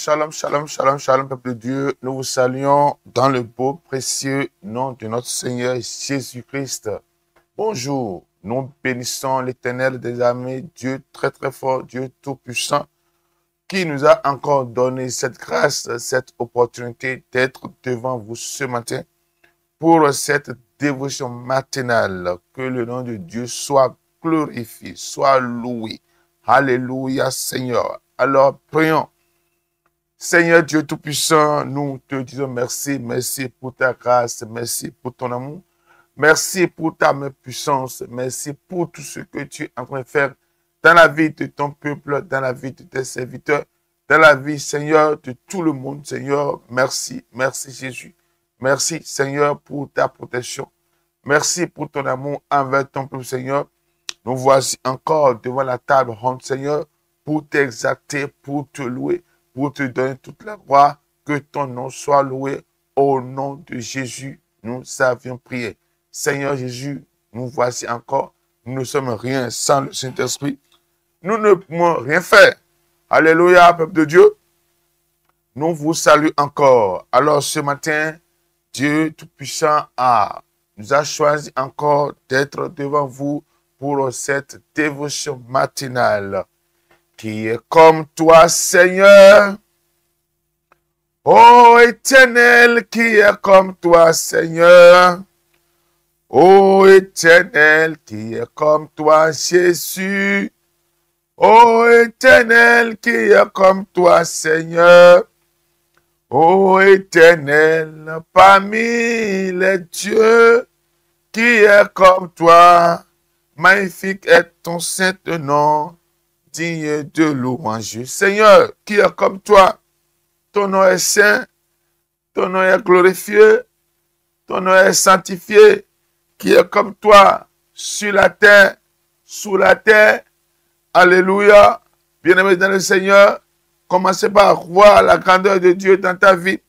shalom, shalom, shalom, shalom, peuple de Dieu. Nous vous saluons dans le beau, précieux nom de notre Seigneur Jésus-Christ. Bonjour, nous bénissons l'Éternel des armées, Dieu très très fort, Dieu tout-puissant, qui nous a encore donné cette grâce, cette opportunité d'être devant vous ce matin pour cette dévotion matinale. Que le nom de Dieu soit glorifié, soit loué. Alléluia, Seigneur. Alors, prions. Seigneur Dieu Tout-Puissant, nous te disons merci, merci pour ta grâce, merci pour ton amour, merci pour ta main puissance, merci pour tout ce que tu es en train de faire dans la vie de ton peuple, dans la vie de tes serviteurs, dans la vie, Seigneur, de tout le monde, Seigneur. Merci, merci Jésus. Merci, Seigneur, pour ta protection. Merci pour ton amour envers ton peuple, Seigneur. Nous voici encore devant la table ronde, Seigneur, pour t'exalter, pour te louer, pour te donner toute la gloire, que ton nom soit loué. Au nom de Jésus, nous avions prié. Seigneur Jésus, nous voici encore. Nous ne sommes rien sans le Saint-Esprit. Nous ne pouvons rien faire. Alléluia, peuple de Dieu. Nous vous saluons encore. Alors ce matin, Dieu Tout-Puissant nous a choisi encore d'être devant vous pour cette dévotion matinale. Qui est comme toi, Seigneur? Ô Éternel, qui est comme toi, Seigneur? Ô Éternel, qui est comme toi, Jésus? Ô Éternel, qui est comme toi, Seigneur? Ô Éternel, parmi les dieux, qui est comme toi? Magnifique est ton saint nom, digne de louange. Seigneur, qui est comme toi, ton nom est saint, ton nom est glorifié, ton nom est sanctifié, qui est comme toi, sur la terre, sous la terre. Alléluia. Bien-aimé dans le Seigneur, commencez par voir la grandeur de Dieu dans ta vie.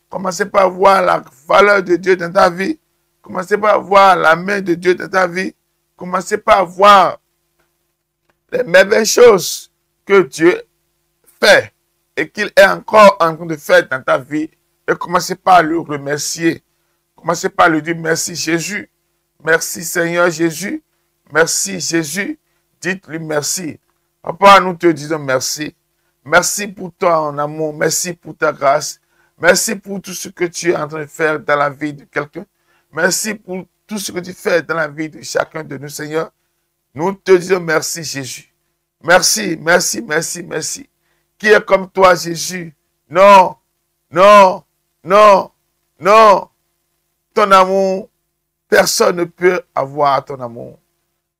Commencez par voir la valeur de Dieu dans ta vie. Commencez par voir la main de Dieu dans ta vie. Commencez par voir les merveilleuses choses que Dieu fait et qu'il est encore en train de faire dans ta vie. Et commencez par le remercier. Commencez par lui dire merci Jésus. Merci Seigneur Jésus. Merci Jésus. Dites-lui merci. Papa, nous te disons merci. Merci pour ton amour. Merci pour ta grâce. Merci pour tout ce que tu es en train de faire dans la vie de quelqu'un. Merci pour tout ce que tu fais dans la vie de chacun de nous, Seigneur. Nous te disons merci, Jésus. Merci, merci, merci, merci. Qui est comme toi, Jésus? Non, non, non, non. Ton amour, personne ne peut avoir ton amour.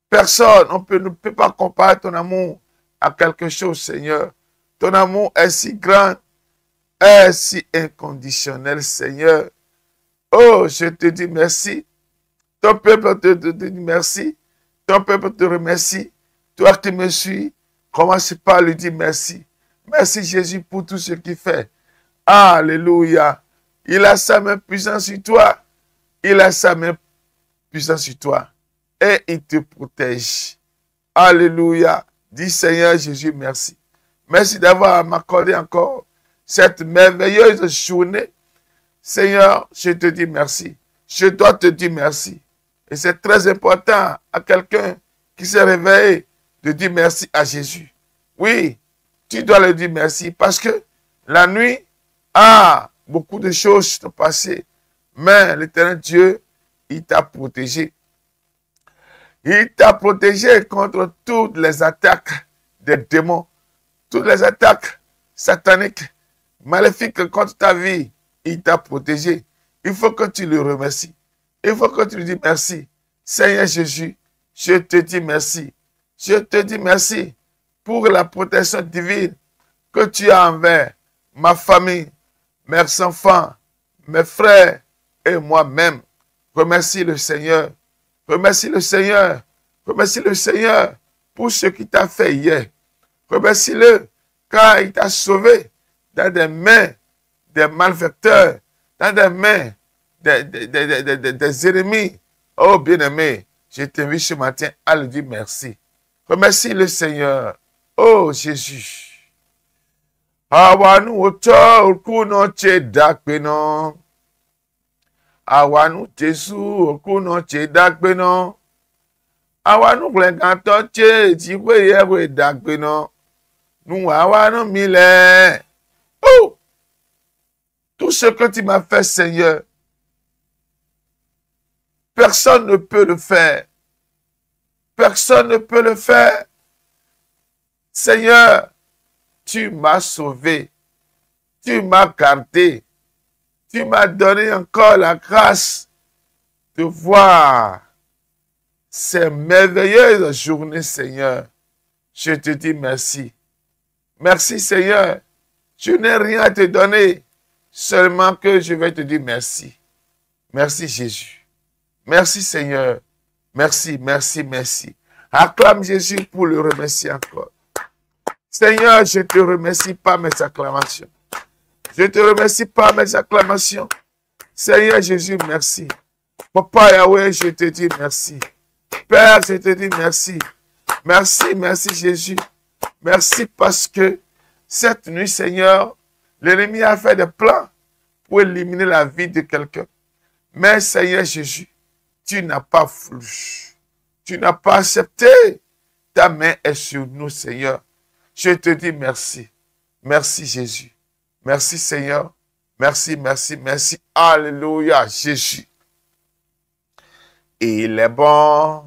Personne, ne peut pas comparer ton amour à quelque chose, Seigneur. Ton amour est si grand, est si inconditionnel, Seigneur. Oh, je te dis merci. Ton peuple te dit merci. Ton peuple te remercie. Toi qui me suis, commence par lui dire merci. Merci Jésus pour tout ce qu'il fait. Alléluia. Il a sa main puissante sur toi. Il a sa main puissante sur toi. Et il te protège. Alléluia. Dis Seigneur Jésus, merci. Merci d'avoir m'accordé encore cette merveilleuse journée. Seigneur, je te dis merci. Je dois te dire merci. Et c'est très important à quelqu'un qui s'est réveillé de dire merci à Jésus. Oui, tu dois le dire merci parce que la nuit, beaucoup de choses sont passées. Mais l'Éternel Dieu, il t'a protégé. Il t'a protégé contre toutes les attaques des démons, toutes les attaques sataniques, maléfiques contre ta vie. Il t'a protégé. Il faut que tu le remercies. Il faut que tu lui dises merci. Seigneur Jésus, je te dis merci. Je te dis merci pour la protection divine que tu as envers ma famille, mes enfants, mes frères et moi-même. Remercie le Seigneur. Remercie le Seigneur. Remercie le Seigneur pour ce qu'il t'a fait hier. Remercie-le car il t'a sauvé dans des mains des malfaiteurs, dans des mains des ennemis. Oh bien-aimé, je t'invite ce matin à lui dire merci. Remercie le Seigneur. Oh Jésus. Awanu ocho kuno che dakbeno. Awanu Jesu kuno che dakbeno. Awanu gleganto che jiwe yewe dakbeno. Nous awanu mile. Oh! Tout ce que tu m'as fait, Seigneur, personne ne peut le faire. Personne ne peut le faire. Seigneur, tu m'as sauvé. Tu m'as gardé. Tu m'as donné encore la grâce de voir ces merveilleuses journées, Seigneur. Je te dis merci. Merci, Seigneur. Je n'ai rien à te donner, seulement que je vais te dire merci. Merci, Jésus. Merci, Seigneur. Merci, merci, merci. Acclame Jésus pour le remercier encore. Seigneur, je te remercie par mes acclamations. Je te remercie par mes acclamations. Seigneur Jésus, merci. Papa Yahweh, je te dis merci. Père, je te dis merci. Merci, merci Jésus. Merci parce que cette nuit, Seigneur, l'ennemi a fait des plans pour éliminer la vie de quelqu'un. Mais Seigneur Jésus, tu n'as pas voulu. Tu n'as pas accepté. Ta main est sur nous, Seigneur. Je te dis merci. Merci Jésus. Merci Seigneur. Merci, merci, merci. Alléluia, Jésus. Il est bon.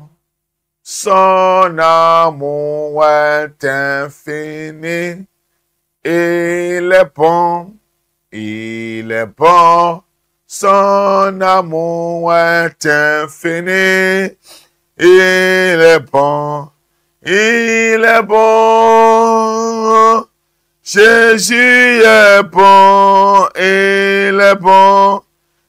Son amour est infini. Il est bon. Il est bon. Son amour est infini. Il est bon. Il est bon. Jésus est bon. Il est bon.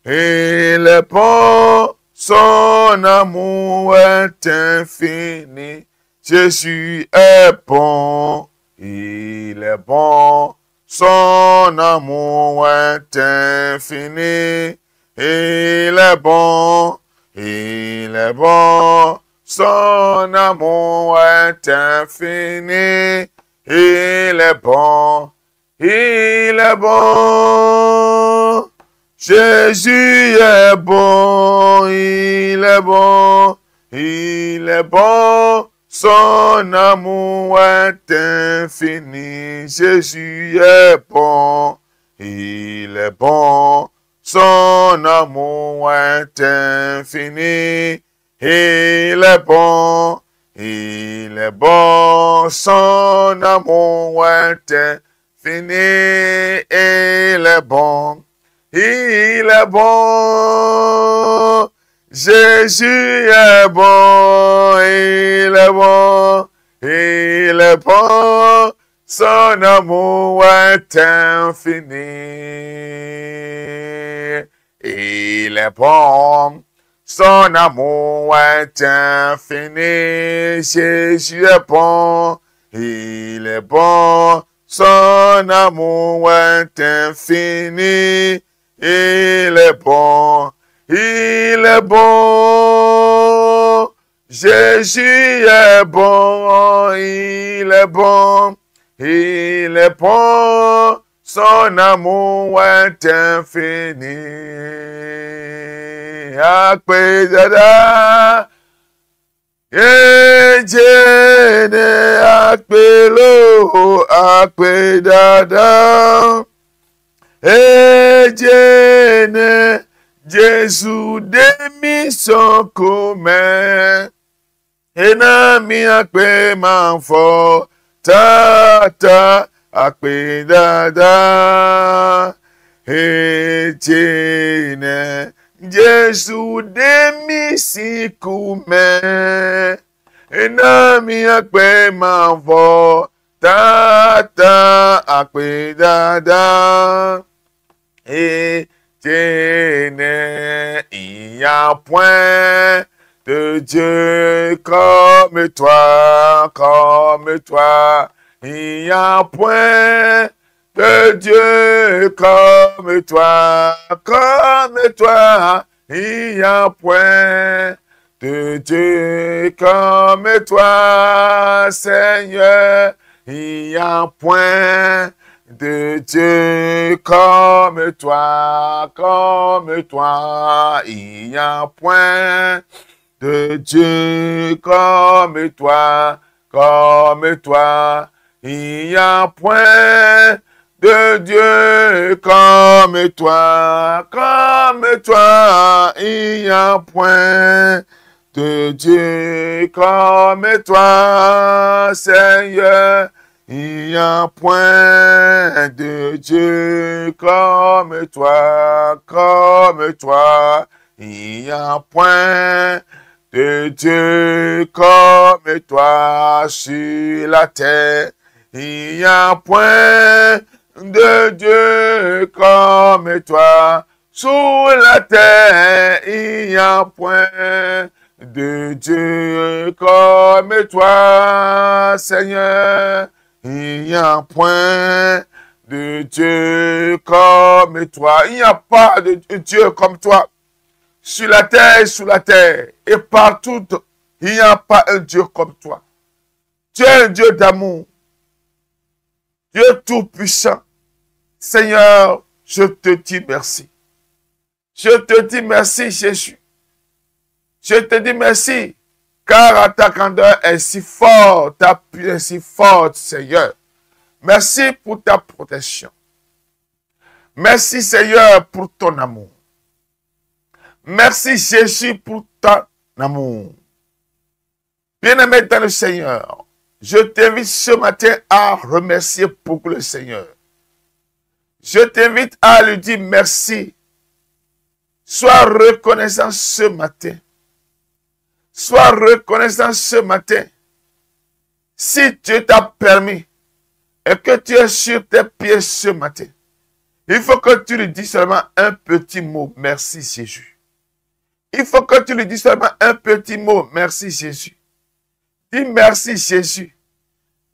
Il est bon. Son amour est infini. Jésus est bon. Il est bon. Son amour est infini. Il est bon. Il est bon. Son amour est infini. Il est bon. Il est bon. Jésus est bon. Il est bon. Il est bon. Son amour est infini. Jésus est bon. Il est bon. Son amour est infini. Il est bon. Il est bon. Son amour est infini. Il est bon. Il est bon. Jésus est bon. Il est bon. Il est bon. Son amour est infini. Il est bon. Son amour est infini. Jésus est bon. Il est bon. Son amour est infini. Il est bon. Il est bon. Jésus est bon. Il est bon. Il est bon. Son amour est infini. Akpedada. Ejene akpelo akpedada. Ejene Jésus demi son commun. Enami akpe manfo tata akpedada. Ejene Jésus demi si commun. Enami akpe manfo tata akpedada. Il n'y a point de Dieu comme toi, comme toi. Il n'y a point de Dieu comme toi, comme toi. Il n'y a point de Dieu comme toi, Seigneur. Il n'y a point de Dieu comme toi, il n'y a point de Dieu comme toi, il n'y a point de Dieu comme toi, il n'y a point de Dieu comme toi, Seigneur. Il n'y a point de Dieu comme toi, il n'y a point de Dieu comme toi sur la terre. Il n'y a point de Dieu comme toi sur la terre. Il n'y a point de Dieu comme toi, Seigneur. Il n'y a point de Dieu comme toi. Il n'y a pas de Dieu comme toi. Sur la terre, sous la terre, et partout, il n'y a pas un Dieu comme toi. Tu es un Dieu d'amour. Dieu tout-puissant. Seigneur, je te dis merci. Je te dis merci, Jésus. Je te dis merci. Car ta grandeur est si forte, ta puissance est si forte, Seigneur. Merci pour ta protection. Merci, Seigneur, pour ton amour. Merci, Jésus, pour ton amour. Bien-aimé dans le Seigneur, je t'invite ce matin à remercier beaucoup le Seigneur. Je t'invite à lui dire merci. Sois reconnaissant ce matin. Sois reconnaissant ce matin. Si Dieu t'a permis et que tu es sur tes pieds ce matin, il faut que tu lui dises seulement un petit mot. Merci Jésus. Il faut que tu lui dises seulement un petit mot. Merci Jésus. Dis merci Jésus.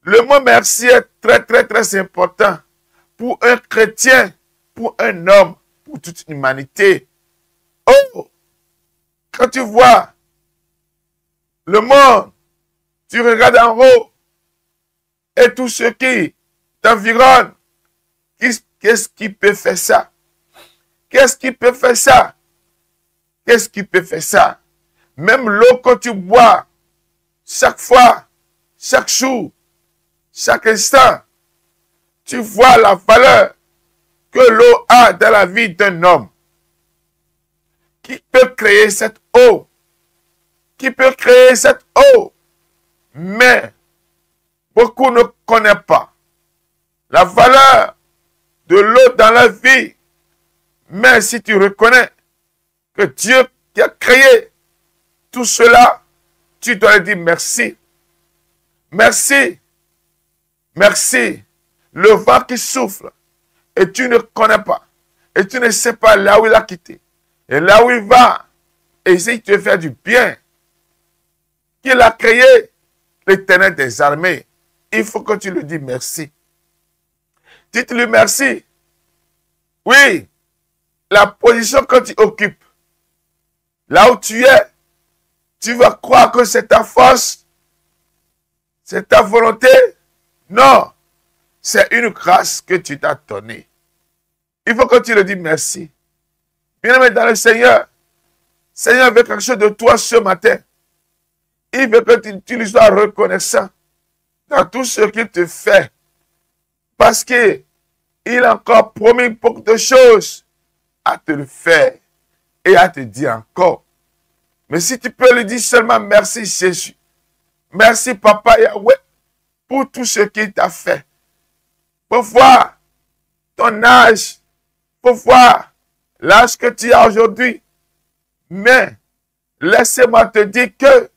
Le mot merci est très important pour un chrétien, pour un homme, pour toute l'humanité. Oh! Quand tu vois le monde, tu regardes en haut et tout ce qui t'environne, qu'est-ce qui peut faire ça? Qu'est-ce qui peut faire ça? Qu'est-ce qui peut faire ça? Même l'eau que tu bois, chaque fois, chaque jour, chaque instant, tu vois la valeur que l'eau a dans la vie d'un homme. Qui peut créer cette eau? Qui peut créer cette eau? Mais beaucoup ne connaissent pas la valeur de l'eau dans la vie. Mais si tu reconnais que Dieu qui a créé tout cela, tu dois lui dire merci. Merci. Merci. Le vent qui souffle et tu ne connais pas. Et tu ne sais pas là où il a quitté. Et là où il va. Et essaye de te faire du bien. Qu'il a créé l'Éternel des armées. Il faut que tu lui dises merci. Dites-lui merci. Oui, la position que tu occupes, là où tu es, tu vas croire que c'est ta force, c'est ta volonté. Non, c'est une grâce que tu t'as donnée. Il faut que tu lui dises merci. Bien-aimé dans le Seigneur, Seigneur veut quelque chose de toi ce matin. Il veut que tu lui sois reconnaissant dans tout ce qu'il te fait. Parce qu'il a encore promis beaucoup de choses à te le faire et à te dire encore. Mais si tu peux lui dire seulement merci Jésus. Merci Papa Yahweh pour tout ce qu'il t'a fait. Pour voir ton âge, pour voir l'âge que tu as aujourd'hui. Mais laissez-moi te dire que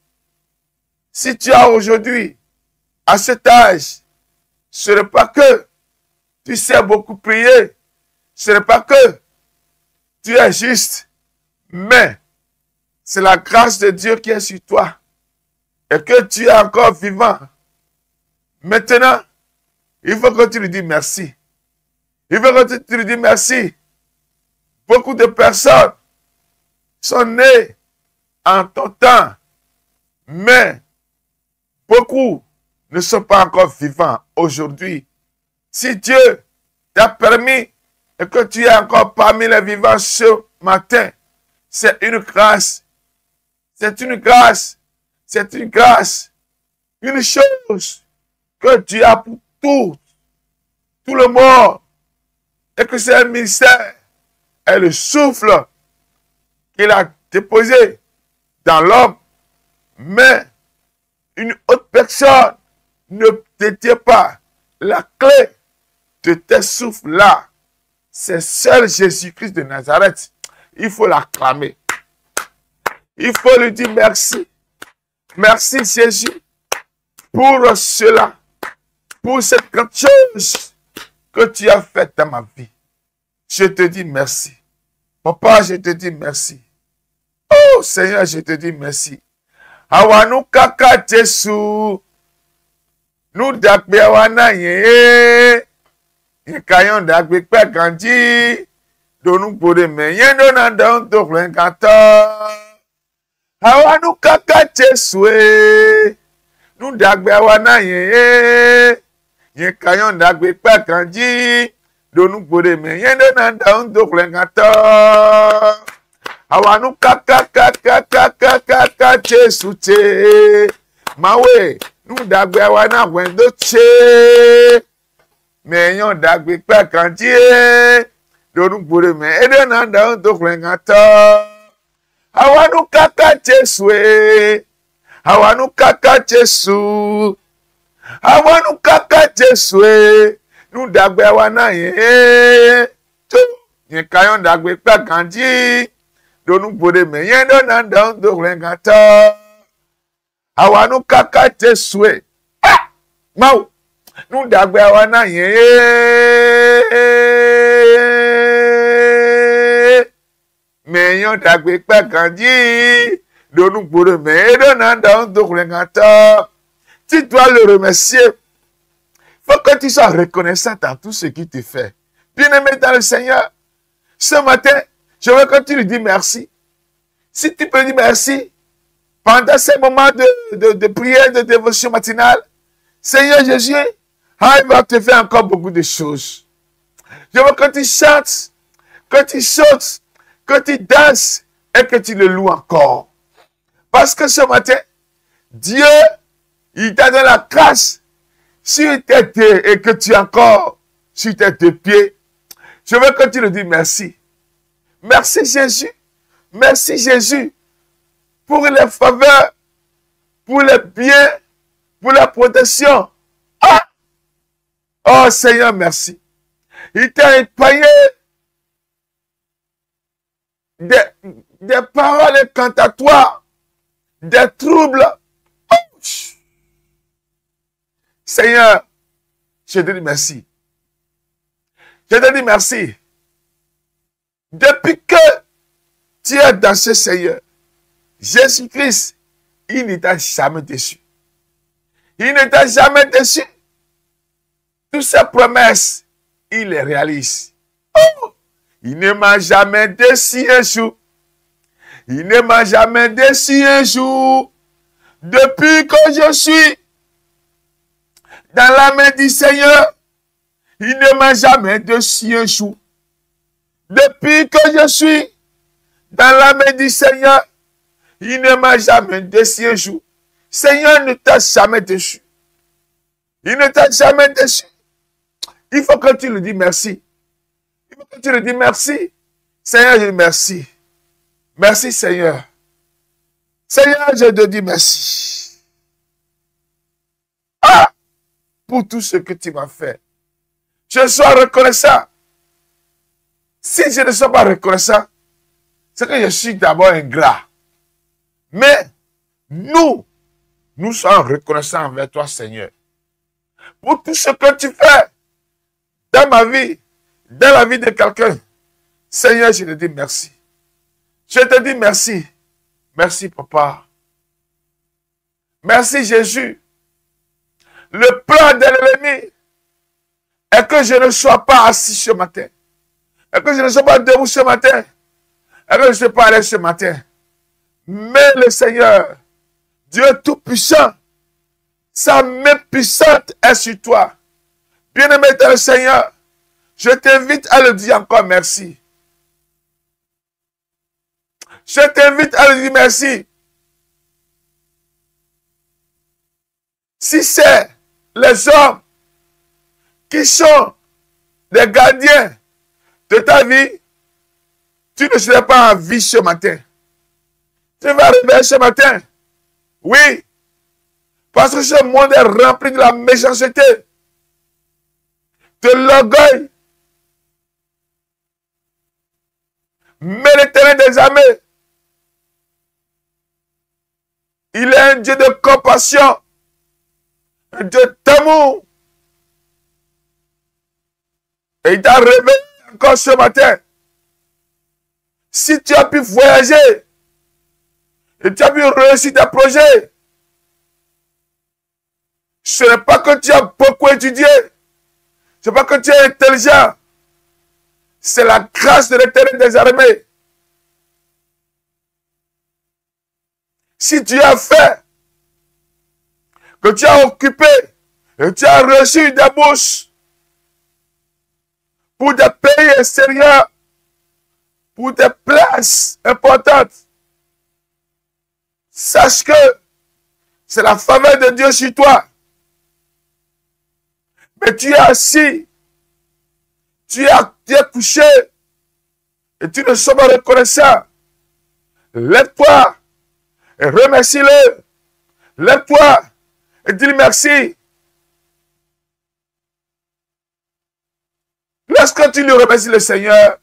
si tu as aujourd'hui, à cet âge, ce n'est pas que tu sais beaucoup prier, ce n'est pas que tu es juste, mais c'est la grâce de Dieu qui est sur toi et que tu es encore vivant. Maintenant, il faut que tu lui dises merci. Il faut que tu lui dises merci. Beaucoup de personnes sont nées en ton temps, mais beaucoup ne sont pas encore vivants aujourd'hui. Si Dieu t'a permis et que tu es encore parmi les vivants ce matin. C'est une grâce. C'est une grâce. C'est une grâce. Une chose que Dieu a pour tout le monde. Et que c'est un mystère. Et le souffle qu'il a déposé dans l'homme. Mais une autre personne ne détient pas la clé de tes souffles-là. C'est seul Jésus-Christ de Nazareth. Il faut l'acclamer. Il faut lui dire merci. Merci Jésus pour cela. Pour cette grande chose que tu as faite dans ma vie. Je te dis merci. Papa, je te dis merci. Oh Seigneur, je te dis merci. Awanu kaka Jésus. Nous dakbe awana ye. Yekayon dakbe pe kanji. Donu pode me yendo na don to flenkata. Awanu kaka Jésus. Nous dakbe awana ye. Yekayon dakbe pe kanji. Donu pode me yendo na don to flenkata. Awanu kaka Jésus te. Mawe. Nous dagbe awana wendo che. Mais yon dagbe pe kanji. Donu pode me yendo na don to flenkata. Awanu kaka Jésus. Awanu kaka Jésus. Awanu kaka Jésus. Nous dagbe awana ye. Yen kayon dagbe pe kanji. Donu pode me yendo na don to flenkata. Awanu kaka Jésus. Ah! Mau. Nous dagbe awana ye. Mais yon dagbe pe kanji. Donu pode me yendo na don to flenkata. Tu dois le remercier. Faut que tu sois reconnaissant dans tout ce qu'il te fait. Bien-aimé dans le Seigneur, ce matin, je veux que tu lui dis merci. Si tu peux dire merci, pendant ces moments de prière, de dévotion matinale, Seigneur Jésus, il va te faire encore beaucoup de choses. Je veux que tu chantes, que tu sautes, que tu danses et que tu le loues encore. Parce que ce matin, Dieu, il t'a donné la grâce sur tes pieds et que tu es encore sur tes deux pieds. Je veux que tu le dis merci. Merci Jésus. Merci Jésus pour les faveurs, pour les biens, pour la protection. Ah! Oh Seigneur, merci. Il t'a épargné des paroles incantatoires, des troubles. Oh! Seigneur, je te dis merci. Je te dis merci. Depuis que tu es dans ce Seigneur, Jésus-Christ, il ne t'a jamais déçu. Il ne t'a jamais déçu. Toutes ses promesses, il les réalise. Oh, il ne m'a jamais déçu un jour. Il ne m'a jamais déçu un jour. Depuis que je suis dans la main du Seigneur, il ne m'a jamais déçu un jour. Depuis que je suis dans la main du Seigneur, il ne m'a jamais déçu un jour. Seigneur ne t'a jamais déçu. Il ne t'a jamais déçu. Il faut que tu lui dis merci. Il faut que tu lui dis merci. Seigneur, je dis merci. Merci Seigneur. Seigneur, je te dis merci. Ah! Pour tout ce que tu m'as fait. Je sois reconnaissant. Si je ne suis pas reconnaissant, c'est que je suis d'abord ingrat. Mais nous sommes reconnaissants envers toi, Seigneur. Pour tout ce que tu fais dans ma vie, dans la vie de quelqu'un. Seigneur, je te dis merci. Je te dis merci. Merci, Papa. Merci, Jésus. Le plan de l'ennemi est que je ne sois pas assis ce matin. Et que je ne sois pas debout ce matin. Et que je ne sois pas allé ce matin. Mais le Seigneur, Dieu Tout-Puissant, sa main puissante est sur toi. Bien-aimé dans le Seigneur, Je t'invite à le dire encore merci. Je t'invite à le dire merci. Si c'est les hommes qui sont des gardiens de ta vie, tu ne serais pas en vie ce matin. Tu vas réveiller ce matin. Oui. Parce que ce monde est rempli de la méchanceté, de l'orgueil. Mais l'Éternel des armées, il est un Dieu de compassion, un Dieu d'amour. Et il t'a réveillé encore ce matin. Si tu as pu voyager, et tu as pu réussir tes projets, ce n'est pas que tu as beaucoup étudié, ce n'est pas que tu es intelligent, c'est la grâce de l'Éternel des armées. Si tu as fait, que tu as occupé, et tu as reçu des bourses pour des pays extérieurs, pour des places importantes, sache que c'est la faveur de Dieu sur toi. Mais tu es assis, tu es couché, et tu ne sois pas reconnaissant. Lève-toi et remercie-le. Lève-toi et dis merci. Lorsque tu lui remercies le Seigneur,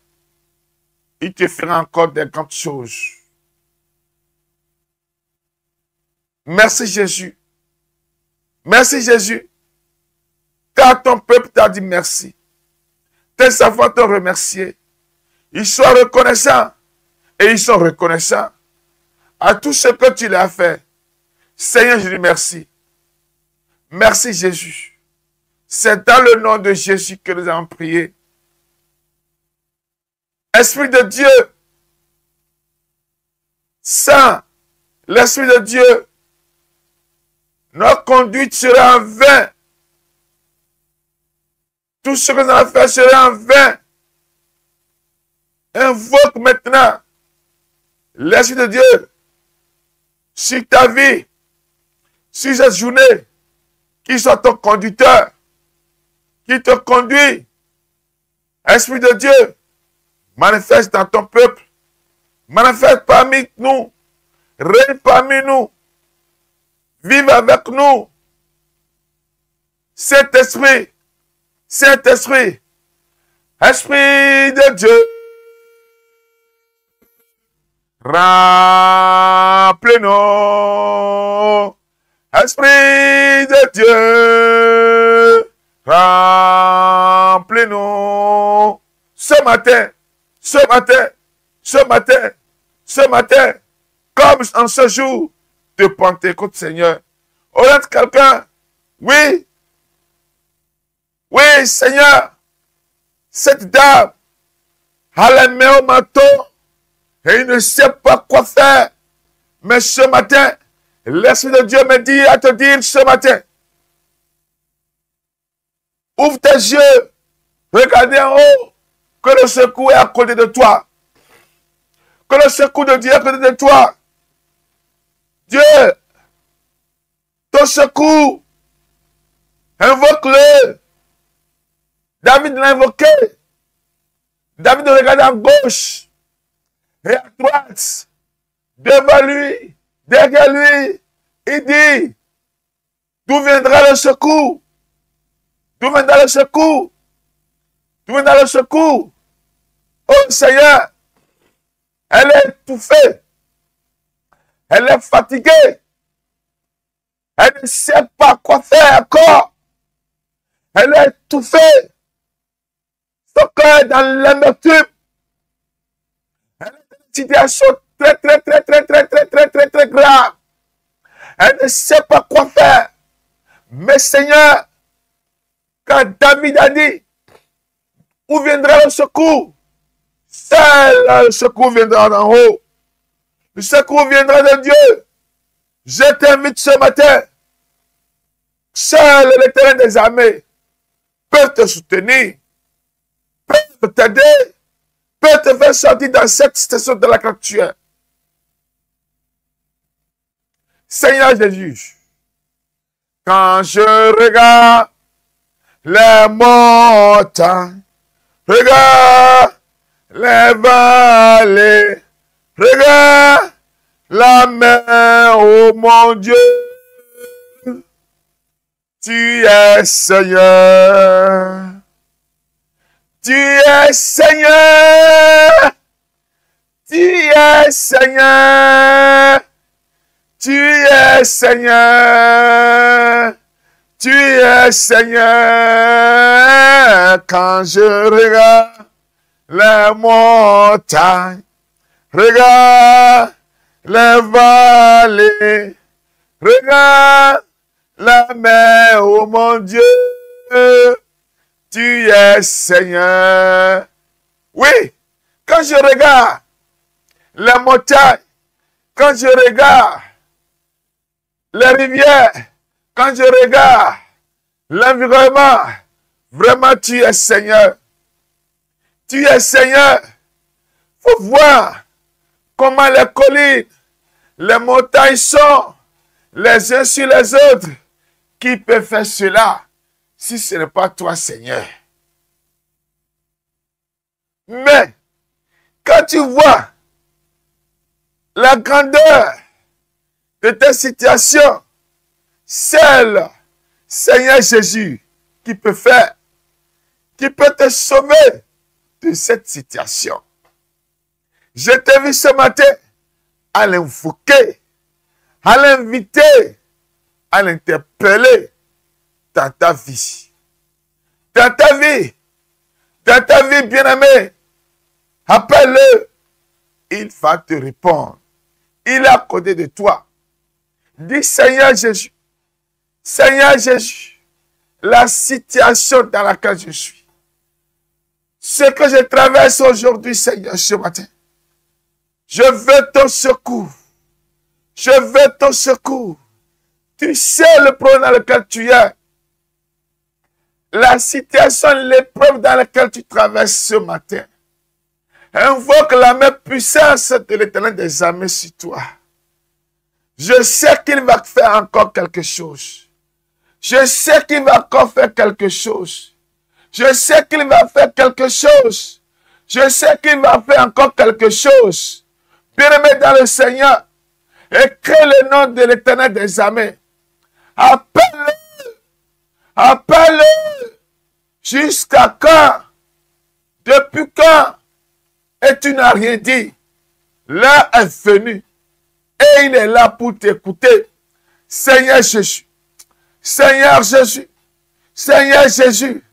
il te fera encore des grandes choses. Merci Jésus. Merci Jésus. Car ton peuple t'a dit merci. Tes enfants t'ont remercié. Ils sont reconnaissants. Et ils sont reconnaissants à tout ce que tu leur as fait. Seigneur, je dis merci. Merci Jésus. C'est dans le nom de Jésus que nous avons prié. Esprit de Dieu, Saint, l'Esprit de Dieu, notre conduite sera en vain. Tout ce que nous allons faire sera en vain. Invoque maintenant l'Esprit de Dieu sur ta vie, sur cette journée, qui soit ton conducteur, qui te conduit. Esprit de Dieu, manifeste dans ton peuple, manifeste parmi nous, règne parmi nous, vive avec nous. Saint-Esprit, Saint-Esprit, Esprit de Dieu, remplis-nous. Esprit de Dieu, remplis-nous. Ce matin, ce matin, ce matin, ce matin, comme en ce jour de Pentecôte, Seigneur. Oriente quelqu'un. Oui. Oui, Seigneur. Cette dame a les mains au manteau et il ne sait pas quoi faire. Mais ce matin, l'Esprit de Dieu me dit à te dire ce matin, ouvre tes yeux, regarde en haut, que le secours est à côté de toi. Que le secours de Dieu est à côté de toi. Dieu, ton secours, invoque-le. David l'a invoqué. David regarde à gauche et à droite, devant lui, derrière lui. Il dit, d'où viendra le secours? D'où viendra le secours? D'où viendra le secours? Oh Seigneur, elle est étouffée. Elle est fatiguée. Elle ne sait pas quoi faire encore. Elle est étouffée. Son cœur est dans l'amertume. Elle est dans une situation très grave. Elle ne sait pas quoi faire. Mais Seigneur, quand David a dit, où viendra le secours? Seul le secours viendra d'en haut. Le secours viendra de Dieu. Je t'invite ce matin. Seul l'Éternel des armées peut te soutenir. peut t'aider, peut te faire sortir dans cette situation dans laquelle tu es. Seigneur Jésus, quand je regarde les montagnes, regarde les vallées, regarde la mer, oh mon Dieu, tu es Seigneur. Tu es Seigneur. Tu es Seigneur. Tu es Seigneur. Tu es Seigneur. Quand je regarde les montagnes, regarde les vallées, regarde la mer, oh mon Dieu, tu es Seigneur. Oui, quand je regarde les montagnes, quand je regarde les rivières, quand je regarde l'environnement, vraiment tu es Seigneur. Tu es Seigneur. Il faut voir comment les collines, les montagnes sont les uns sur les autres. Qui peut faire cela si ce n'est pas toi, Seigneur? Mais quand tu vois la grandeur de ta situation, seul Seigneur Jésus qui peut faire, qui peut te sauver de cette situation. Je t'ai vu ce matin à l'invoquer, à l'inviter, à l'interpeller dans ta vie. Dans ta vie, bien-aimé, appelle-le. Il va te répondre. Il est à côté de toi. Dis Seigneur Jésus, la situation dans laquelle je suis, ce que je traverse aujourd'hui, Seigneur, ce matin, je veux ton secours. Je veux ton secours. Tu sais le problème dans lequel tu es. La situation, l'épreuve dans laquelle tu traverses ce matin. Invoque la même puissance de l'Éternel des armées sur toi. Je sais qu'il va faire encore quelque chose. Je sais qu'il va encore faire quelque chose. Je sais qu'il va faire quelque chose. Je sais qu'il va faire encore quelque chose. Bien-aimé dans le Seigneur, écris le nom de l'Éternel des armées. Appelle-le. Appelle-le. Jusqu'à quand? Depuis quand? Et tu n'as rien dit. L'heure est venue. Et il est là pour t'écouter. Seigneur Jésus. Seigneur Jésus. Seigneur Jésus.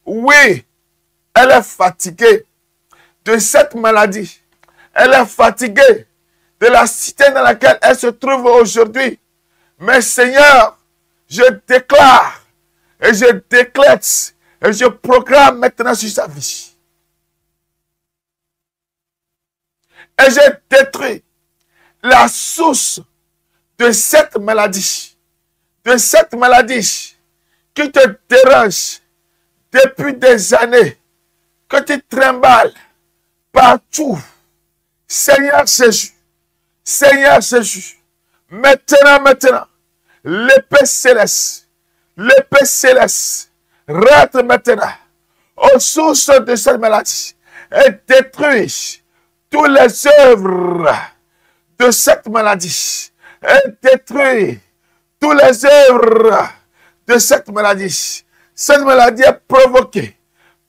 Oui, elle est fatiguée de cette maladie. Elle est fatiguée de la cité dans laquelle elle se trouve aujourd'hui. Mais Seigneur, je déclare et je décrète et je proclame maintenant sur sa vie. Et je détruis la source de cette maladie. De cette maladie qui te dérange depuis des années. Que tu trimbales partout. Seigneur Jésus. Seigneur Jésus. Maintenant, l'épée céleste rentre maintenant aux sources de cette maladie et détruit toutes les œuvres de cette maladie. Et détruit toutes les œuvres de cette maladie. Cette maladie est provoquée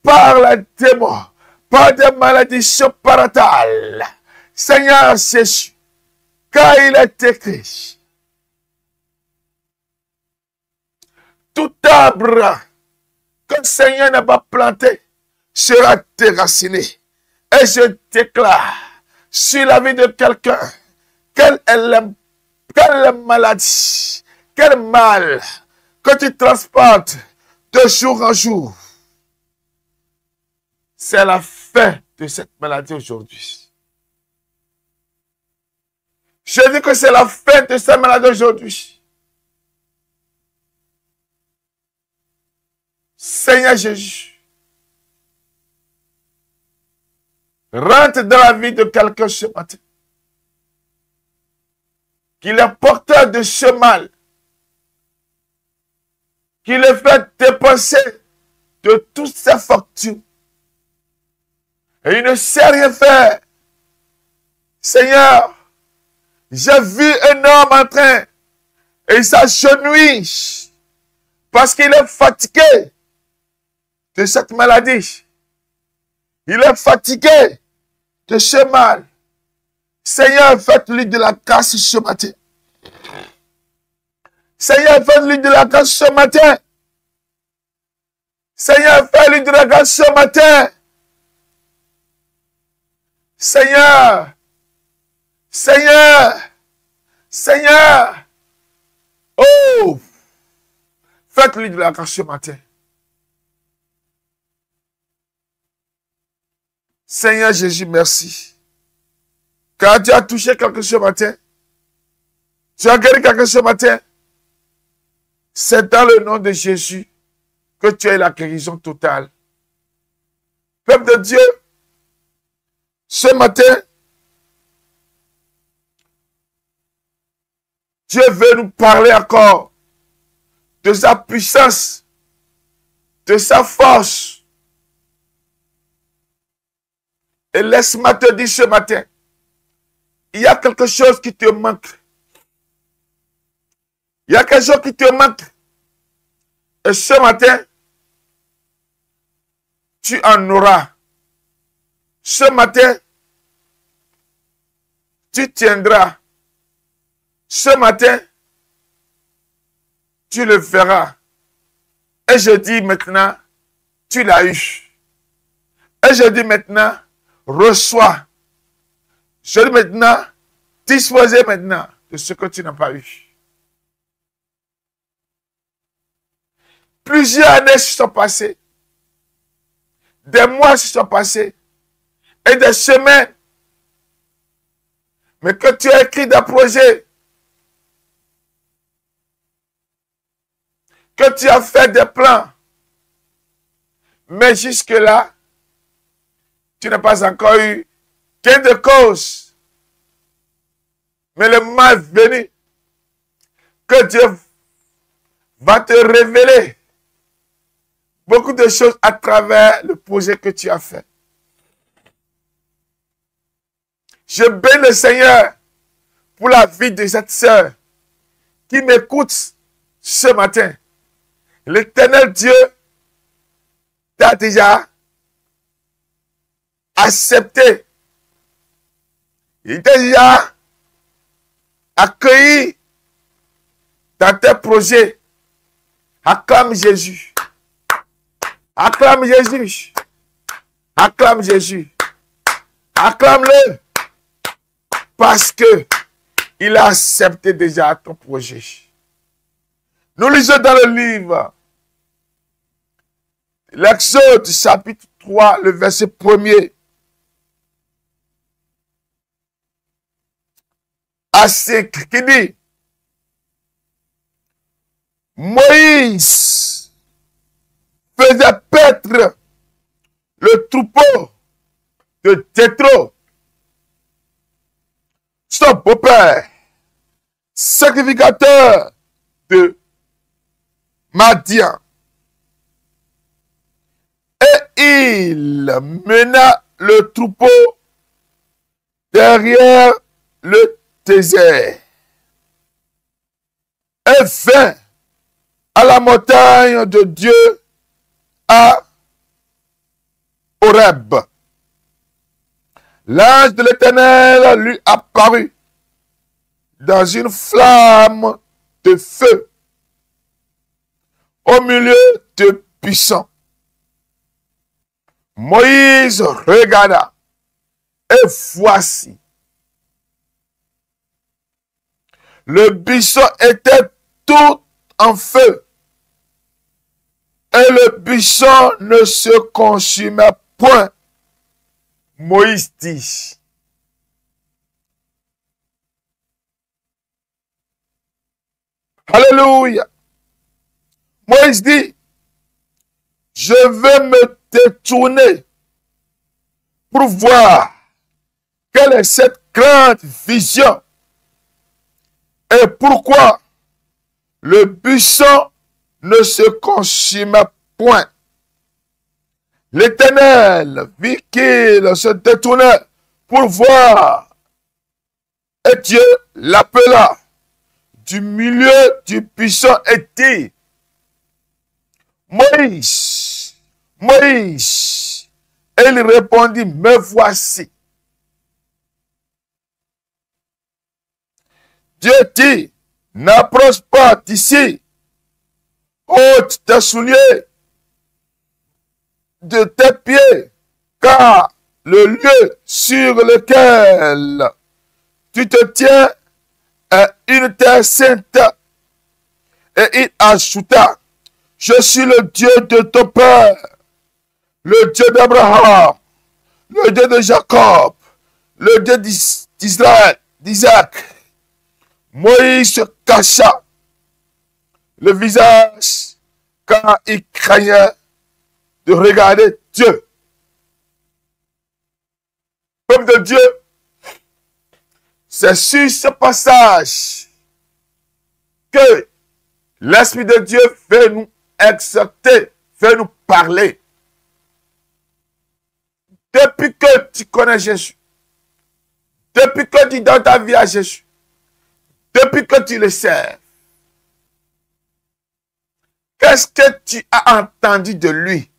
par les démons, par des malédictions paratales. Seigneur Jésus, car il est écrit, tout arbre que le Seigneur n'a pas planté sera déraciné. Et je déclare sur la vie de quelqu'un, quelle maladie, quel mal que tu transportes de jour en jour. C'est la fin de cette maladie aujourd'hui. Je dis que c'est la fin de cette maladie aujourd'hui. Seigneur Jésus, rentre dans la vie de quelqu'un ce matin. Qu'il est porteur de ce mal. Qu'il le fait dépenser de toutes ses fortunes. Et il ne sait rien faire. Seigneur, j'ai vu un homme en train et il s'agenouille parce qu'il est fatigué de cette maladie. Il est fatigué de ce mal. Seigneur, faites-lui de la grâce ce matin. Seigneur, faites-lui de la grâce ce matin. Seigneur, fais-lui de la grâce ce matin. Seigneur, Seigneur, Seigneur, oh, faites-lui de la grâce ce matin. Seigneur Jésus, merci. Car tu as touché quelqu'un ce matin. Tu as guéri quelqu'un ce matin. C'est dans le nom de Jésus que tu as la guérison totale. Peuple de Dieu, ce matin, Dieu veut nous parler encore de sa puissance, de sa force. Et laisse-moi te dire ce matin, il y a quelque chose qui te manque. Il y a quelque chose qui te manque. Et ce matin, tu en auras. Ce matin, tu tiendras. Ce matin, tu le verras. Et je dis maintenant, tu l'as eu. Et je dis maintenant, reçois. Je dis maintenant, disposez maintenant de ce que tu n'as pas eu. Plusieurs années se sont passées. Des mois se sont passés. Et des semaines. Mais que tu as écrit des projets. Que tu as fait des plans. Mais jusque-là, tu n'as pas encore eu gain de cause. Mais le moment est venu que Dieu va te révéler beaucoup de choses à travers le projet que tu as fait. Je bénis le Seigneur pour la vie de cette sœur qui m'écoute ce matin. L'Éternel Dieu t'a déjà accepté. Il t'a déjà accueilli dans tes projets. Acclame Jésus. Acclame Jésus. Acclame Jésus. Acclame-le. Parce que il a accepté déjà ton projet. Nous lisons dans le livre l'Exode chapitre 3, le verset 1er. À 5, qui dit: Moïse faisait paître le troupeau de Jéthro, son beau-père, sacrificateur de Madian. Et il mena le troupeau derrière le désert et vint à la montagne de Dieu à Horeb. L'ange de l'Éternel lui apparut dans une flamme de feu au milieu de buissons. Moïse regarda et voici, le buisson était tout en feu et le buisson ne se consumait point. Moïse dit: Alléluia. Moïse dit: je vais me détourner pour voir quelle est cette grande vision et pourquoi le buisson ne se consume point. L'Éternel vit qu'il se détournait pour voir, et Dieu l'appela du milieu du buisson et dit, Moïse, Moïse. Et il répondit, me voici. Dieu dit, n'approche pas d'ici, ôte tes souliers de tes pieds, car le lieu sur lequel tu te tiens est une terre sainte. Et il ajouta, je suis le Dieu de ton père, le Dieu d'Abraham, le Dieu de Jacob, le Dieu d'Israël, d'Isaac. Moïse se cacha le visage car il craignait de regarder Dieu. Peuple de Dieu, c'est sur ce passage que l'Esprit de Dieu veut nous exhorter, veut nous parler. Depuis que tu connais Jésus, depuis que tu donnes ta vie à Jésus, depuis que tu le sers, qu'est-ce que tu as entendu de lui?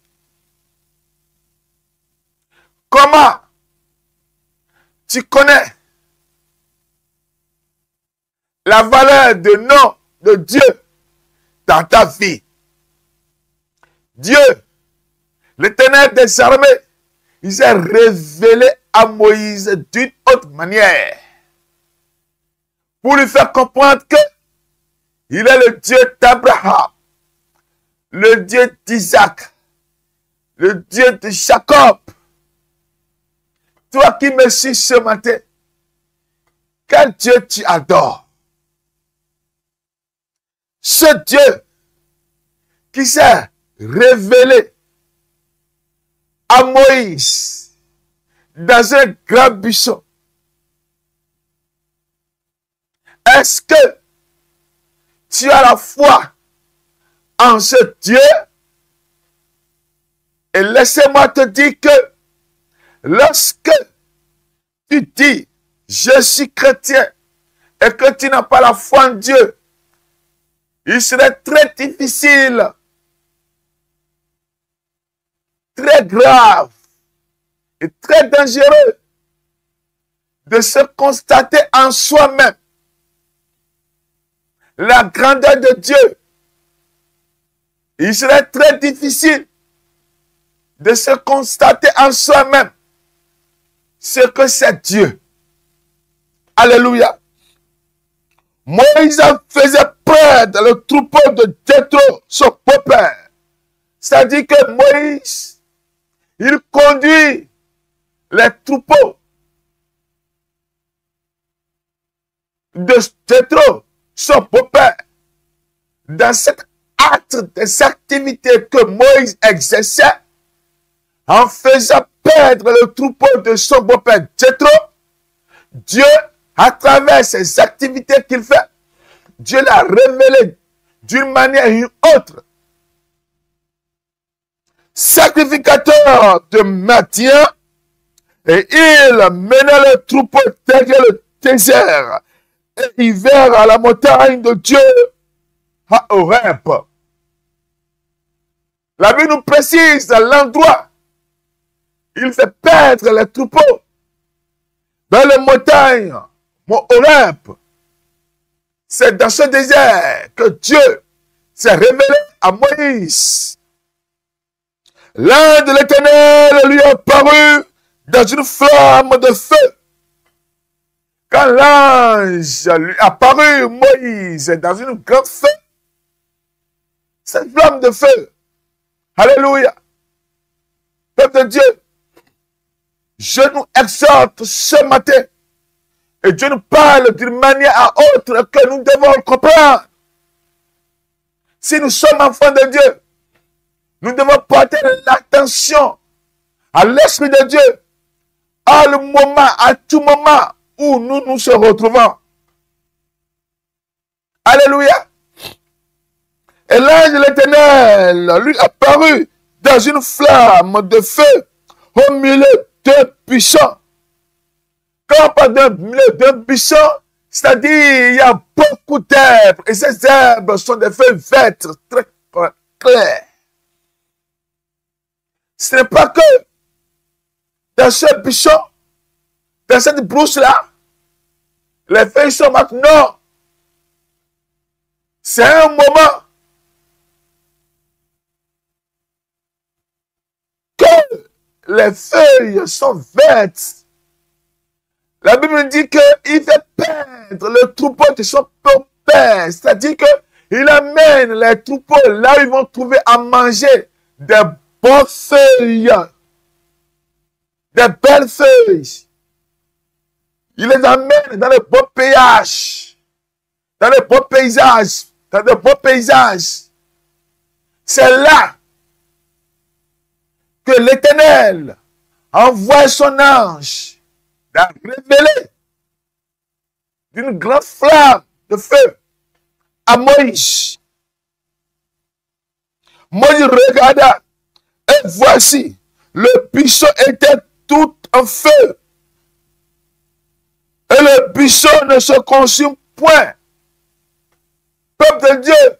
Comment tu connais la valeur de nom de Dieu dans ta vie? Dieu, l'Éternel des armées, il s'est révélé à Moïse d'une autre manière pour lui faire comprendre que il est le Dieu d'Abraham, le Dieu d'Isaac, le Dieu de Jacob. Toi qui me suis ce matin, quel Dieu tu adores? Ce Dieu qui s'est révélé à Moïse dans un grand buisson. Est-ce que tu as la foi en ce Dieu? Et laissez-moi te dire que lorsque tu dis je suis chrétien et que tu n'as pas la foi en Dieu, il serait très difficile, très grave et très dangereux de se constater en soi-même la grandeur de Dieu. Il serait très difficile de se constater en soi-même ce que c'est Dieu. Alléluia. Moïse faisait peur dans le troupeau de Jéthro, son beau-père. C'est-à-dire que Moïse, il conduit les troupeaux de Jéthro, son beau-père, dans cet acte des activités que Moïse exerçait, en faisant perdre le troupeau de son beau-père Jéthro, Dieu, à travers ces activités qu'il fait, Dieu l'a révélé d'une manière ou d'une autre. Sacrificateur de Madian, et il menait le troupeau derrière le désert, et hiver à la montagne de Dieu, à Horeb. La Bible nous précise l'endroit. Il fait perdre les troupeaux dans les montagnes, mon Horeb. C'est dans ce désert que Dieu s'est révélé à Moïse. L'ange de l'Éternel lui a paru dans une flamme de feu. Quand l'ange lui a paru, Moïse est dans une grande feu. Cette flamme de feu. Alléluia. Peuple de Dieu, je nous exhorte ce matin. Et Dieu nous parle d'une manière à autre que nous devons comprendre. Si nous sommes enfants de Dieu, nous devons porter l'attention à l'Esprit de Dieu à le moment, à tout moment où nous nous se retrouvons. Alléluia. Et l'ange de l'Éternel lui apparut dans une flamme de feu au milieu d'un buisson. Quand on parle d'un buisson, c'est-à-dire il y a beaucoup d'herbes et ces herbes sont des feuilles vertes très claires. Ce n'est pas que dans ce buisson, dans cette brousse-là, les feuilles sont maintenant. C'est un moment que les feuilles sont vertes. La Bible dit qu'il fait perdre le troupeau de son père. C'est-à-dire qu'il amène les troupeaux là où ils vont trouver à manger des bonnes feuilles. Des belles feuilles. Il les amène dans les beaux paysages. Dans les beaux paysages. Dans de beaux paysages. C'est là que l'Éternel envoie son ange à révéler d'une grande flamme de feu à Moïse. Moïse regarda et voici, le buisson était tout en feu. Et le buisson ne se consume point. Peuple de Dieu,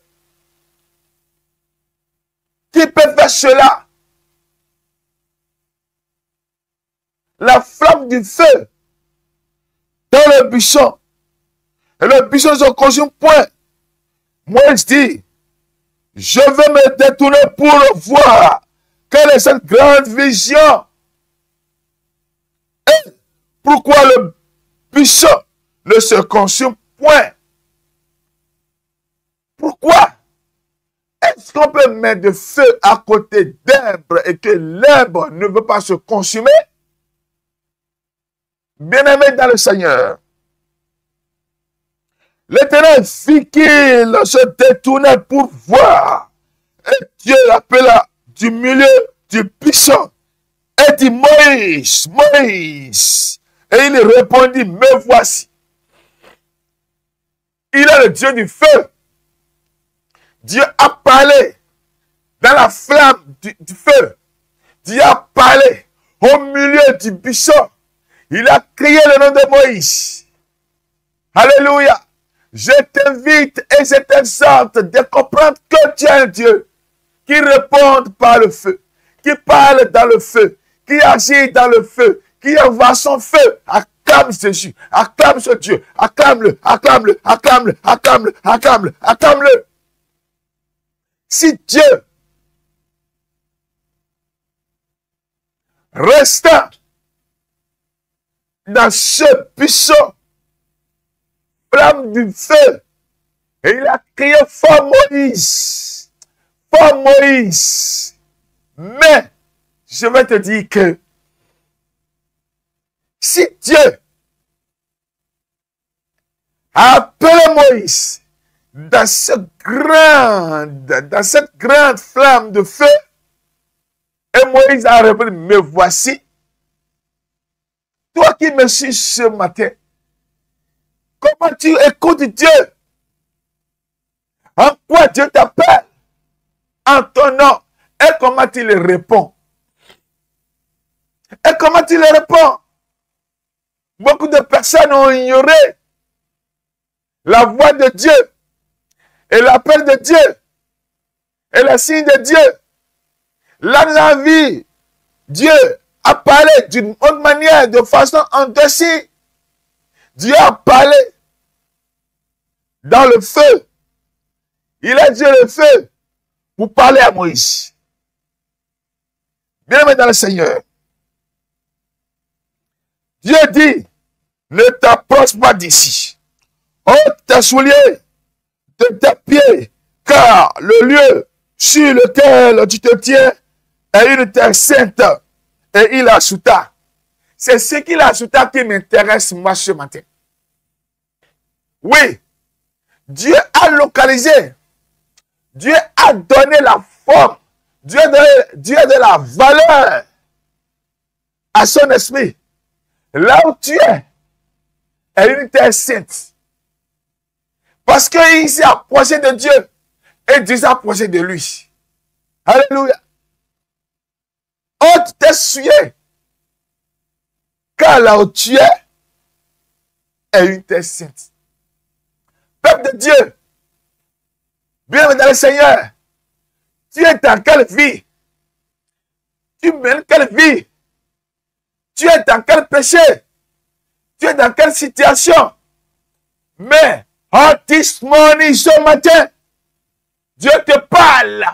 qui peut faire cela? La flamme du feu dans le buisson. Et le buisson ne se consume point. Moïse dit, je vais me détourner pour voir quelle est cette grande vision. Et pourquoi le buisson ne se consume point? Pourquoi? Est-ce qu'on peut mettre de feu à côté d'herbe et que l'herbe ne veut pas se consumer? Bien-aimé dans le Seigneur, l'Éternel vit qu'il se détournait pour voir. Et Dieu l'appela du milieu du buisson et dit, Moïse, Moïse. Et il répondit, me voici. Il est le Dieu du feu. Dieu a parlé dans la flamme du feu. Dieu a parlé au milieu du buisson. Il a crié le nom de Moïse. Alléluia. Je t'invite et je t'exhorte de comprendre que tu es un Dieu qui répond par le feu, qui parle dans le feu, qui agit dans le feu, qui envoie son feu. Acclame Jésus, acclame ce Dieu, acclame-le, acclame-le, acclame-le, acclame-le, acclame-le, acclame-le. Si Dieu restant dans ce buisson, flamme du feu, et il a crié fort Moïse, fort Moïse. Mais je vais te dire que si Dieu a appelé Moïse dans cette grande flamme de feu, et Moïse a répondu, me voici. Toi qui me suis ce matin, comment tu écoutes Dieu? En quoi Dieu t'appelle? En ton nom. Et comment tu le réponds? Et comment tu le réponds? Beaucoup de personnes ont ignoré la voix de Dieu et l'appel de Dieu et le signe de Dieu. Là, dans la vie, Dieu a parlé d'une autre manière, de façon endurcie. Dieu a parlé dans le feu. Il a dit le feu pour parler à Moïse. Bien-aimé dans le Seigneur, Dieu dit, ne t'approche pas d'ici. Ôte tes souliers de tes pieds, car le lieu sur lequel tu te tiens est une terre sainte. Et il ajouta, c'est ce qu'il ajouta qui m'intéresse moi ce matin. Oui, Dieu a localisé, Dieu a donné la forme, Dieu a donné la valeur à son esprit. Là où tu es une terre sainte. Parce qu'il s'est approché de Dieu et Dieu s'est approché de lui. Alléluia. Oh, tu t'es souillé. Car là où tu es une terre sainte. Peuple de Dieu, bienvenue dans le Seigneur. Tu es dans quelle vie? Tu mènes quelle vie? Tu es dans quel péché? Tu es dans quelle situation? Mais, oh, this morning, ce matin, Dieu te parle.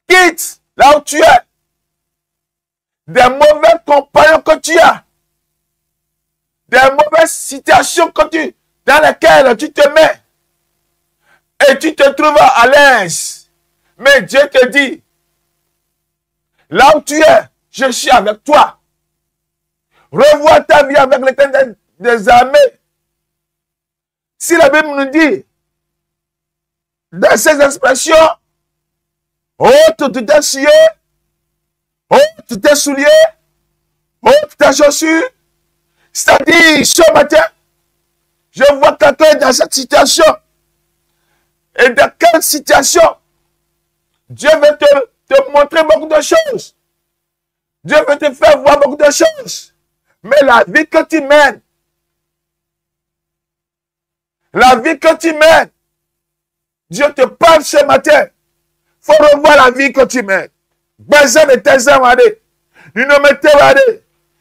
Quitte là où tu es. Des mauvais compagnons que tu as. Des mauvaises situations dans lesquelles tu te mets. Et tu te trouves à l'aise. Mais Dieu te dit, là où tu es, je suis avec toi. Revois ta vie avec l'Éternel des armées. Si la Bible nous dit, dans ces expressions, ôte tes souliers, ôte tes souliers, ôte tes chaussures, c'est-à-dire ce matin, je vois quelqu'un dans cette situation. Et dans quelle situation? Dieu veut te montrer beaucoup de choses. Dieu veut te faire voir beaucoup de choses. Mais la vie que tu mènes, Dieu te parle ce matin. Il faut revoir la vie que tu mènes. Besoin de tes âmes,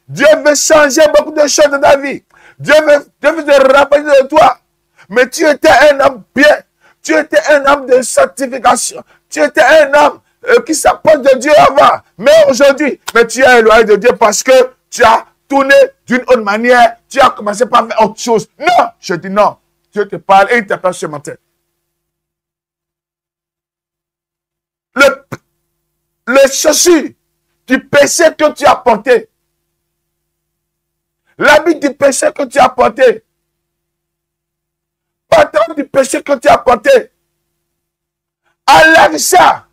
Dieu veut changer beaucoup de choses dans ta vie. Dieu veut te rappeler de toi. Mais tu étais un homme bien. Tu étais un homme de sanctification. Tu étais un homme qui s'approche de Dieu avant. Mais aujourd'hui, tu es éloigné de Dieu parce que tu as tourné d'une autre manière. Tu as commencé par faire autre chose. Non, je dis non. Dieu te parle et il t'appelle ce matin. Le chaussure du péché que tu as porté. L'habit du péché que tu as porté. Pantalon du péché que tu as porté. Enlève ça.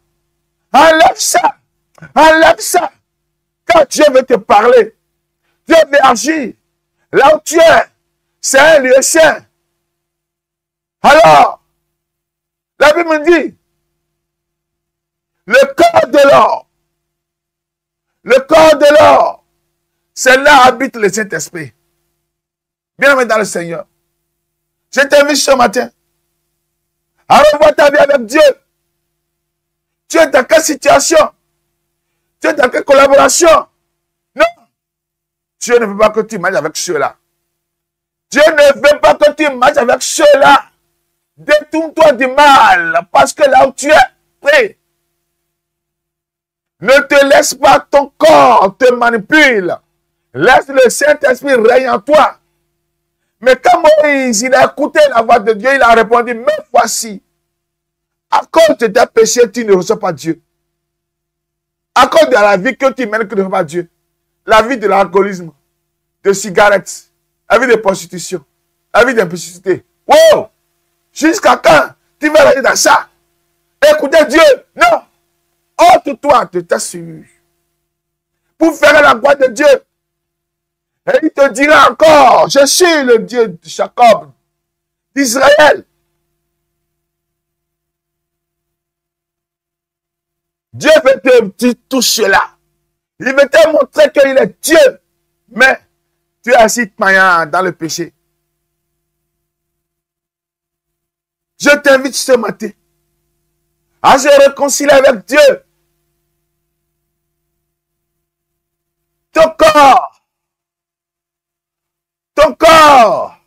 Enlève ça. Enlève ça. Quand Dieu veut te parler, Dieu veut agir. Là où tu es, c'est un lieu saint. Alors, la Bible me dit, le corps de l'or, c'est là où habite le Saint-Esprit. Bien-aimé dans le Seigneur. Je t'invite ce matin à revoir ta vie avec Dieu. Tu es dans quelle situation? Tu es dans quelle collaboration? Non. Dieu ne veut pas que tu marches avec ceux-là. Dieu ne veut pas que tu marches avec ceux-là. Détourne-toi du mal. Parce que là où tu es, prie. Ne te laisse pas ton corps te manipule. Laisse le Saint-Esprit règne en toi. Mais quand Moïse, il a écouté la voix de Dieu, il a répondu, mais voici, à cause de tes péchés, tu ne reçois pas Dieu. À cause de la vie que tu mènes, tu ne reçois pas Dieu. La vie de l'alcoolisme, de cigarettes, la vie de prostitution, la vie d'impudicité. Wow! Jusqu'à quand tu vas aller dans ça? Écoutez Dieu. Non! Ôte-toi de ta souillure. Pour faire la gloire de Dieu. Et il te dira encore, je suis le Dieu de Jacob, d'Israël. Dieu veut te toucher là. Il veut te montrer qu'il est Dieu. Mais tu es assis dans le péché. Je t'invite ce matin à se réconcilier avec Dieu. Ton corps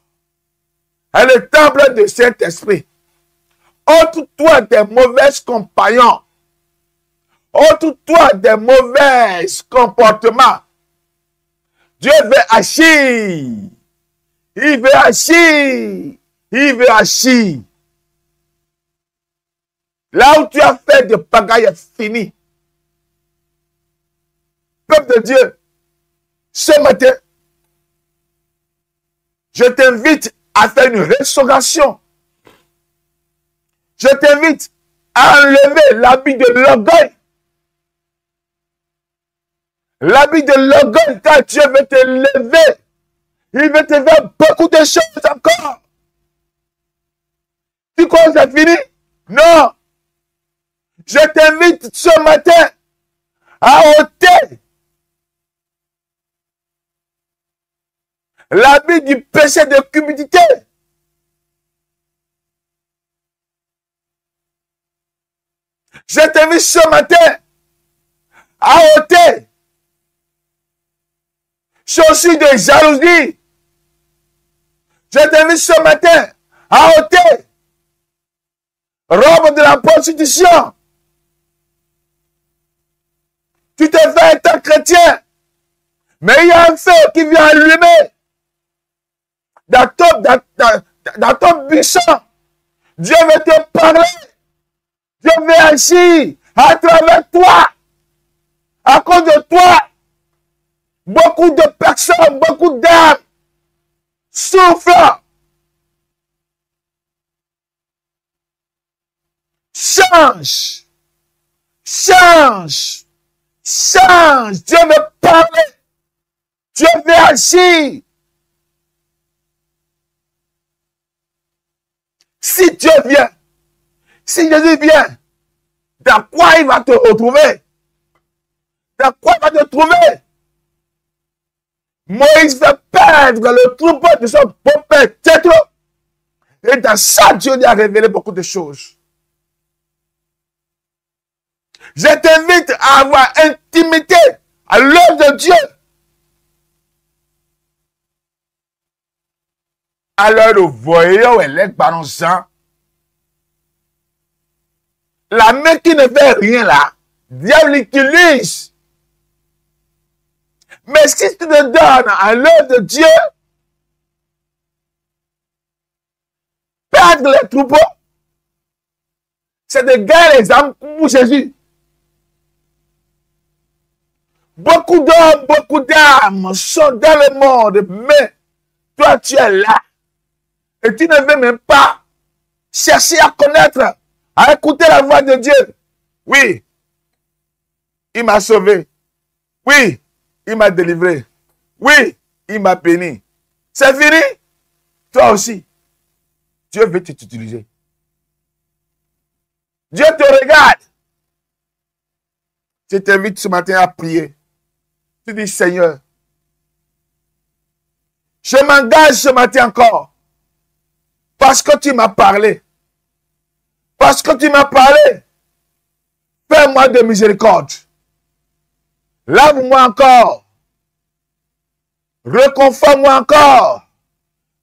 est le temple du Saint-Esprit. Ôte-toi des mauvais compagnons. Ôte-toi des mauvais comportements. Dieu veut agir. Il veut agir. Il veut agir. Là où tu as fait de pagaille est fini. Peuple de Dieu, ce matin, je t'invite à faire une restauration. Je t'invite à enlever l'habit de l'orgueil. L'habit de l'orgueil, quand Dieu veut te lever, il veut te faire beaucoup de choses encore. Tu crois que c'est fini? Non. Je t'invite ce matin à ôter l'habit du péché de cupidité. Je t'invite ce matin à ôter chaussures de jalousie. Je t'invite ce matin à ôter robe de la prostitution. Tu te fais être chrétien, mais il y a un feu qui vient allumer dans ton buisson. Dieu veut te parler. Dieu veut agir à travers toi. À cause de toi, beaucoup de personnes, beaucoup d'âmes souffrent. Change. Change. Change. Dieu veut parler. Dieu veut agir. Si Dieu vient, si Jésus vient, dans quoi il va te retrouver? Dans quoi il va te trouver? Moïse fait perdre le troupeau de son beau-père Jéthro. Et dans ça, Dieu lui a révélé beaucoup de choses. Je t'invite à avoir intimité à l'œuvre de Dieu. Alors, nous voyons les ballons, la main qui ne fait rien là, diable l'utilise. Mais si tu te donnes à l'œuvre de Dieu, perdre les troupeaux, c'est de gagner les âmes pour Jésus. Beaucoup d'hommes, beaucoup d'âmes sont dans le monde, mais toi tu es là. Et tu ne veux même pas chercher à connaître, à écouter la voix de Dieu. Oui, il m'a sauvé. Oui, il m'a délivré. Oui, il m'a béni. C'est fini. Toi aussi, Dieu veut t'utiliser. Dieu te regarde. Je t'invite ce matin à prier. Tu dis, Seigneur, je m'engage ce matin encore. Parce que tu m'as parlé. Parce que tu m'as parlé. Fais-moi de miséricorde. Lave-moi encore. Reconforme-moi encore.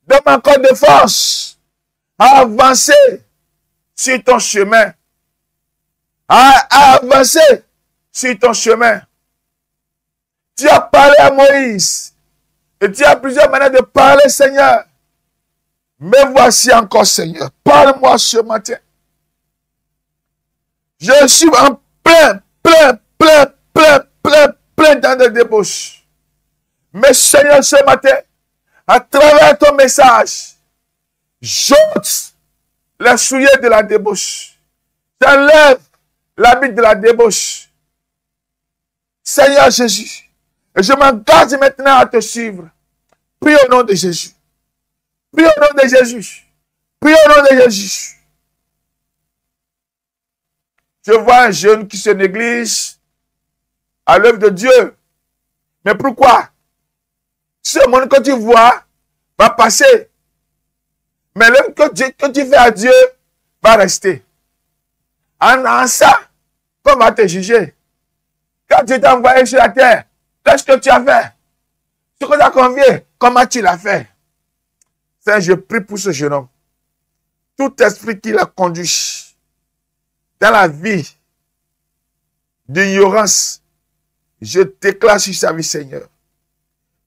Donne-moi encore de force à avancer sur ton chemin. À avancer sur ton chemin. Tu as parlé à Moïse. Et tu as plusieurs manières de parler, Seigneur. Mais voici encore, Seigneur. Parle-moi ce matin. Je suis en plein dans des débauches. Mais Seigneur, ce matin, à travers ton message, j'ôte les souillés de la débauche. J'enlève l'habit de la débauche. Seigneur Jésus, et je m'engage maintenant à te suivre. Prie au nom de Jésus. Prie au nom de Jésus. Prie au nom de Jésus. Je vois un jeune qui se néglige à l'œuvre de Dieu. Mais pourquoi? Ce monde que tu vois va passer. Mais l'œuvre que tu fais à Dieu va rester. En ça, qu'on va te juger. Quand Dieu t'a envoyé sur la terre, qu'est-ce que tu as fait? Ce que tu as convié, comment tu l'as fait? Seigneur, je prie pour ce jeune homme. Tout esprit qui l'a conduit dans la vie d'ignorance, je déclare sur sa vie, Seigneur,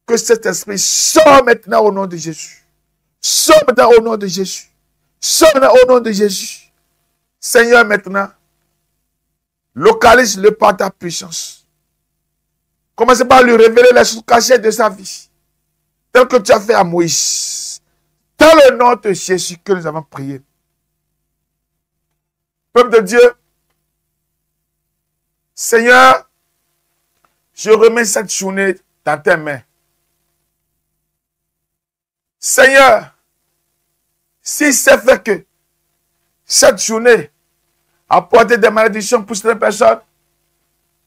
que cet esprit sort maintenant au nom de Jésus. Sort maintenant au nom de Jésus. Sort maintenant au nom de Jésus. Seigneur, maintenant, localise-le par ta puissance. Commencez par lui révéler les choses cachées de sa vie, tel que tu as fait à Moïse. Dans le nom de Jésus que nous avons prié. Peuple de Dieu, Seigneur, Je remets cette journée dans tes mains. Seigneur, si c'est fait que cette journée a porté des malédictions pour certaines personnes,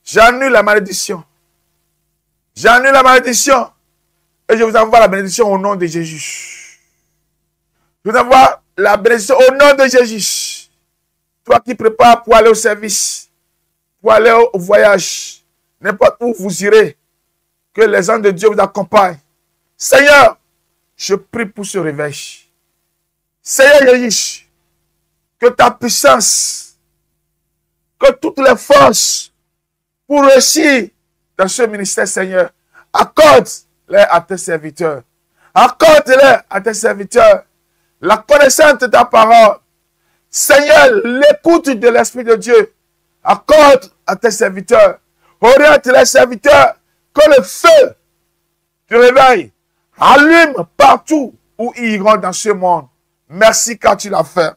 j'annule la malédiction. J'annule la malédiction. Et je vous envoie la bénédiction au nom de Jésus. Je vous envoie la bénédiction au nom de Jésus. Toi qui prépares pour aller au service, pour aller au voyage, n'importe où vous irez, que les anges de Dieu vous accompagnent. Seigneur, je prie pour ce réveil. Seigneur Jésus, que ta puissance, que toutes les forces pour réussir dans ce ministère, Seigneur, accorde-les à tes serviteurs. Accorde-les à tes serviteurs la connaissance de ta parole. Seigneur, l'écoute de l'Esprit de Dieu. Accorde à tes serviteurs. Oriente les serviteurs. Que le feu du réveil allume partout où ils iront dans ce monde. Merci car tu l'as fait.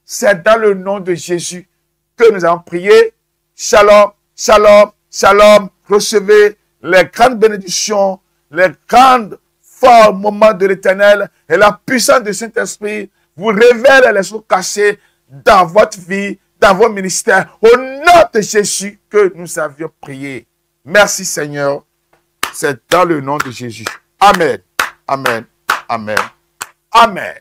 C'est dans le nom de Jésus que nous avons prié. Shalom, shalom, shalom. Recevez les grandes bénédictions, les grands forts moments de l'Éternel et la puissance du Saint-Esprit vous révèle les choses cachées dans votre vie, dans vos ministères. Au nom de Jésus que nous avions prié. Merci Seigneur. C'est dans le nom de Jésus. Amen. Amen. Amen. Amen.